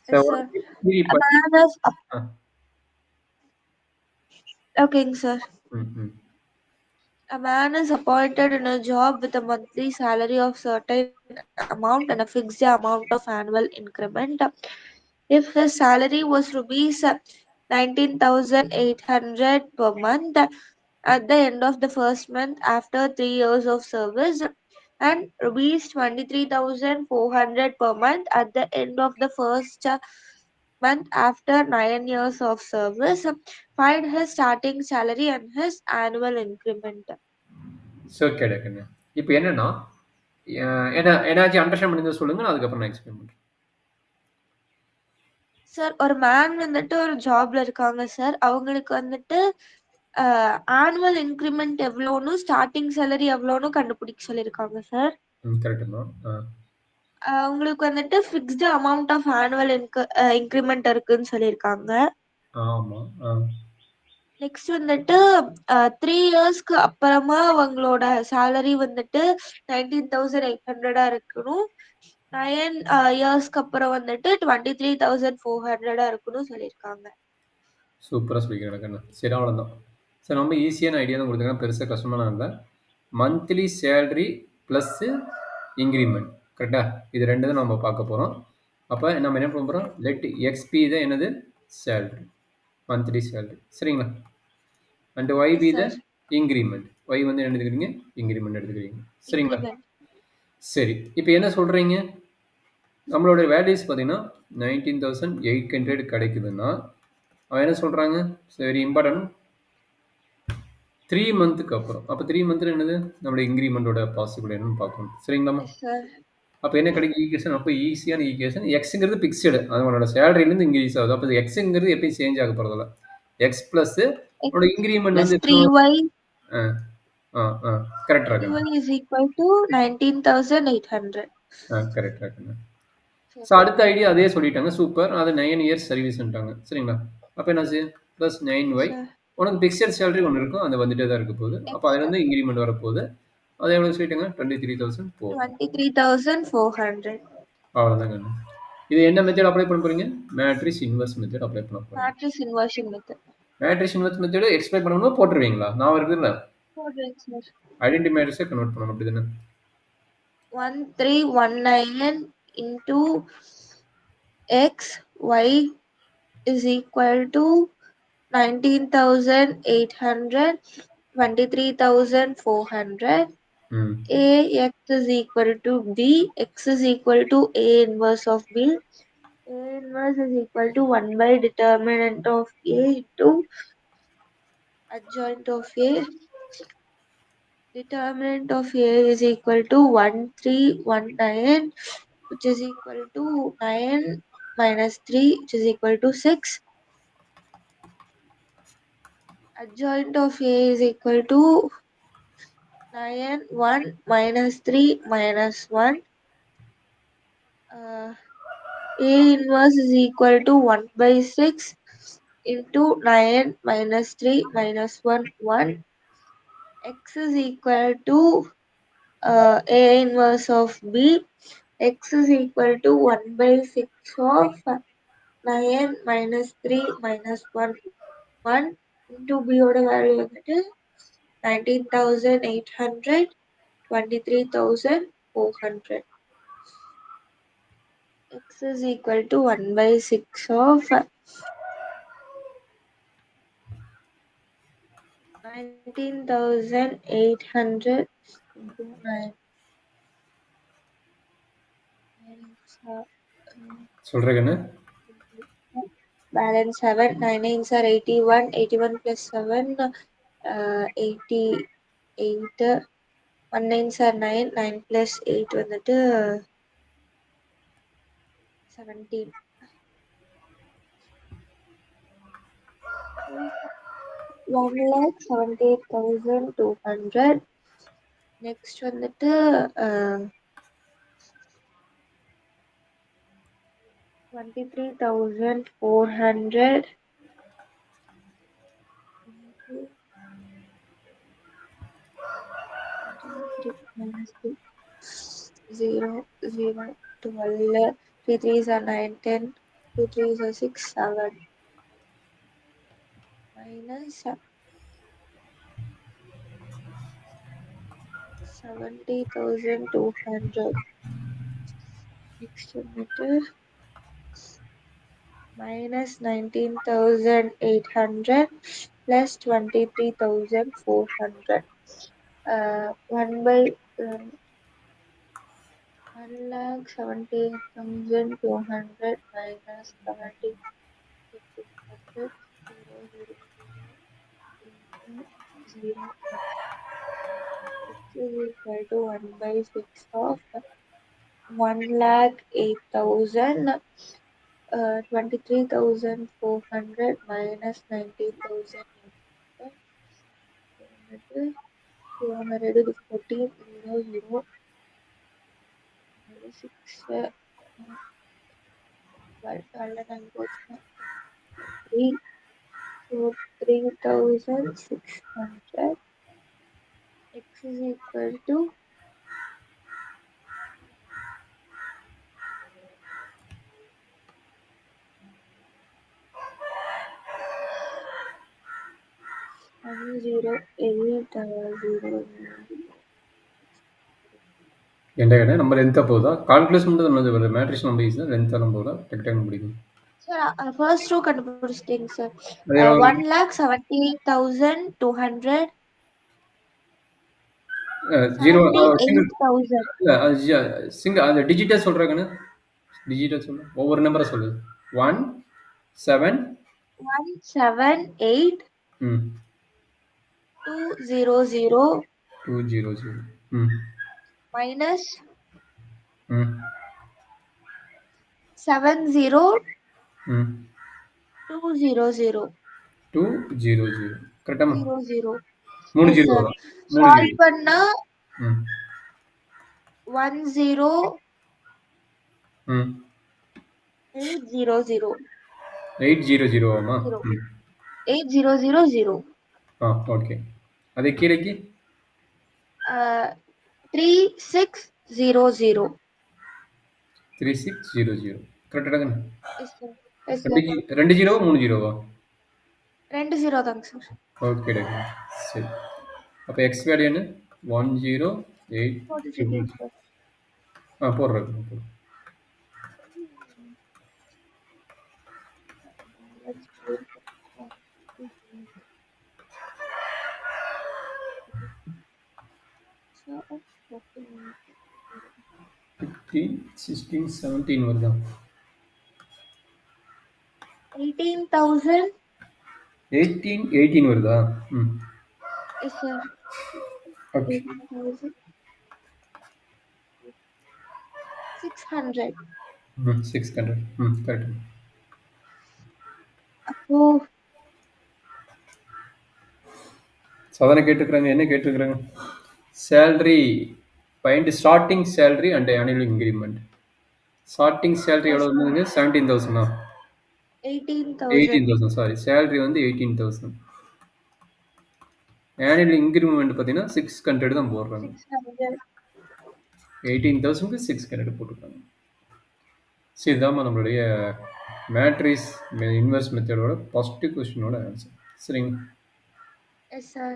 Yes, sir ஒரு sir. Degree A படி man is ஆ. okay, sir. ம், ம். A man is appointed in a job with a monthly salary of certain amount and a fixed amount of annual increment. If his salary was rupees 19,800 per month at the end of the first month after 3 years of service, and rupees 23,400 per month at the end of the first month after 9 years of service, find his starting salary and his annual increment. சரி கேளுங்க. இப்ப என்னன்னா, என்னாச்சும் understand முடிஞ்சா சொல்லுங்க. நான் அதுக்கப்புறம் நான் explain பண்றேன். சார் ஒரு மேன் வந்துட்டு ஒரு ஜாப்ல இருக்காங்க சார். அவங்களுக்கு வந்துட்டு ஆனுவல் இன்கிரிமெண்ட் எவ்வளோன்னு, ஸ்டார்ட்டிங் சேலரி எவ்வளோன்னு கண்டுபிடிக்க சொல்லியிருக்காங்க சார். ம். கரெக்ட்டுங்க. ஆ. உங்களுக்கு வந்துட்டு fixed amount of annual increment இருக்குன்னு சொல்லியிருக்காங்க. ஆமா. ஆ. நெக்ஸ்ட் வந்துட்டு 3 இயர்ஸ்க்கு அப்புறமா அவங்களோட சேலரி வந்துட்டு 19,800 இருக்கணும். 9 இயர்ஸ்க்கு அப்புறம் வந்துட்டு 23,400 இருக்கணும் சொல்லியிருக்காங்க. சூப்பரா சொல்லிக்கிறீங்க கண்ணு. சரி அவ்வளோதான். சரி ரொம்ப ஈஸியான ஐடியா தான் குடுத்துருக்கேன். பெருசா கஷ்டமாலாம் இல்ல. Monthly salary plus increment. கரெக்ட்டா? இது 2 தான் நம்ம பார்க்க போறோம். அப்ப நம்ம என்ன பண்ண போறோம்? லெட் எக்ஸ் பி தான் என்னது? சேலரி. Monthly salary. சரிங்களா? And Y S P the sir. Increment. Y வந்து என்ன எடுத்துக்கிறீங்க? இன்கிரிமெண்ட் எடுத்துக்கிறீங்க. சரிங்களா? இன்கிரிமெண்ட். சரி. இப்ப என்ன சொல்றீங்க? நம்மளோட வேல்யூஸ் பார்த்தீங்கன்னா, 19,800 கிடைக்குதுன்னா, அவன் என்ன சொல்றாங்க? வெரி இம்பார்ட்டன்ட் 3 மந்த்துக்கு அப்புறம். அப்ப 3 மந்த்ல என்னது? நம்முடைய இன்கிரிமெண்டோட பாசிபிள் என்னன்னு பார்க்கணும். சரிங்களாம்மா? Yes sir. அப்ப என்ன கிடைக்கும் ஈக்குவேஷன்? அப்ப ஈஸியான ஈக்குவேஷன். எக்ஸ்ங்கிறது பிக்ஸ்டு. அது உன்னோட சேலரிலேருந்து இன்கிரீஸ் ஆகுது. அப்ப எக்ஸ்ங்கிறது எப்பயும் சேஞ்ச் ஆக போறதில்ல. எக்ஸ் பிளஸ் உன்னோட எக்ஸ் இன்கிரிமெண்ட் பிளஸ் வந்து எத்தன வரும்? 3y. ஆ, ஆ, ஆ. கரெக்ட்டா கண்ணு. 3y is equal to 19,800. கரெக்ட்டா கண்ணு. சரி. ஸோ அடுத்த ஐடியா அதே சொல்லிட்டாங்க. சூப்பர். அது 9 இயர்ஸ் சர்வீஸ்ன்ட்டாங்க. சரிங்களா? அப்ப என்னாச்சு? Plus S 9y. சார். உனக்கு பிக்ஸட் சேலரி ஒண்ணு இருக்கும். அது வந்துட்டே தான் இருக்க போகுது. அப்ப எக்ஸ் அதுலேருந்து இன்கிரிமெண்ட் வரப்போகுது. அது எவ்வளோ சொல்லிட்டாங்க? 23,400. 23,400. அவ்வளோதாங்க. இது என்ன மெத்தட் அப்ளை பண்ண போறீங்க? மேட்ரிக்ஸ் இன்வெர்ஸ் மெத்தட் அப்ளை பண்ண போறீங்க. Matrix inversion method. Matrix inverse method explain பண்ணணுமா போட்டுருவீங்களா? நான் இருக்குதுல்ல. போடுறேன் சார். ஐடென்டி மேட்ரிக்ஸை கன்வெர்ட் பண்ணணும் அப்படிதானே? 1319 into x, y is equal to 19,800, 23,400. ம். A x is equal to b, x is equal to a inverse of b. A inverse is equal to 1 by determinant of A into adjoint of A. Determinant of A is equal to 1319, which is equal to 9 minus 3, which is equal to 6. Adjoint of A is equal to 9, 1 minus 3 minus 1. Uh, A inverse is equal to 1 by 6 into 9 minus 3 minus 1, 1. X is equal to A inverse of B. X is equal to 1 by 6 of 9 minus 3 minus 1, 1 into B ஓட value வந்துட்டு 19,800, 23,400. X is equal to 1 by 6 of 19,800 into 9. சொல்றேங்கண்ணு. Balance 7, 9 nines are 81, 81 plus 7, 88, 1 nines are 9, 9 plus 8 வந்துட்டு 17. 1,78,200. Next வந்துட்டு 23,400 into 3 minus 2. 0, 0, 12, 3 threes are 9, 10. 2 3 is 6, 7 minus 70,200 estimated minus 19,800 plus 23,400. 1 by 1,78,200 minus 70,200 0 0 0 0 x is equal to 1 by 6 of 1,08,000 23,400 minus 19,800 200 is 14 0 0 6 12 goes 3 so 3,600 x is equal to 108 0 என்கிட்ட கேட்டேன் நம்ம லென்த்தாக போகுதா calculation மட்டும் நம்ம matrix நம்ம ஈஸியாக லென்த்தாலும் போகுதா டக்கு டக்குன்னு பிடிக்கும் sir first row கண்டுபிடிச்சிட்டீங்க sir அதே 1,78,200 ஜீரோ சிங்கிள் 78,000 இல்லை அது சிங்கிள் அந்த டிஜிட்டாக சொல்கிறாங்கன்னு டிஜிட்டாக சொல்லு ஒவ்வொரு நம்பரை சொல்லு 1 7 178 ம் 200 200 ம் minus ம் 70,200 ம் 200 200 கரெக்டாமா 00 மூணு yes ஜீரோ sir வரும் மூணு solve ஜீரோ பண்ணா ம் 10800 ம் 800 ஆமா 0 ம் 8000 ஆ ஓகே அதே கீழேக்கு 3600 3600 கரெக்டாக yes sir yes sir ரெண்டு ரெண்டு ஜீரோவா மூணு ஜீரோவா 20 தாங்க சார் ஓகே டாக்டர் சரி அப்போ எக்ஸ் வேல்யூ என்ன 108 போட்டுருக்கீங்க ட்ரிபிள் சார் ஆ போடுறேன் போடுறேன் let's go so 15 16 17 வருதா 18,000 18 வருதா ம் yes sir ஓகே 18,600 ம் 600 ம் கரெக்ட் அப்போ சாதாரண கேட்டுருக்குறாங்க என்ன கேட்டுருக்குறாங்க salary find starting salary and annual increment starting salary yes எவ்வளோ sir இருந்ததுங்க 17,000 18,000 18,000 சாரி சேலரி வந்து 18,000 ஆனுவல் இன்க்ரிமெண்ட் பார்த்தீங்கன்னா 600 தான் போடுறாங்க 600 18,000க்கு 600 போட்டுருக்காங்க ஸோ இதுதான் நம்மளுடைய மேட்ரிக்ஸ் இன்வெர்ஸ் மெத்தடோட ஃபஸ்ட்டு கொஸ்டினோட ஆன்சர் சரிங்க yes sir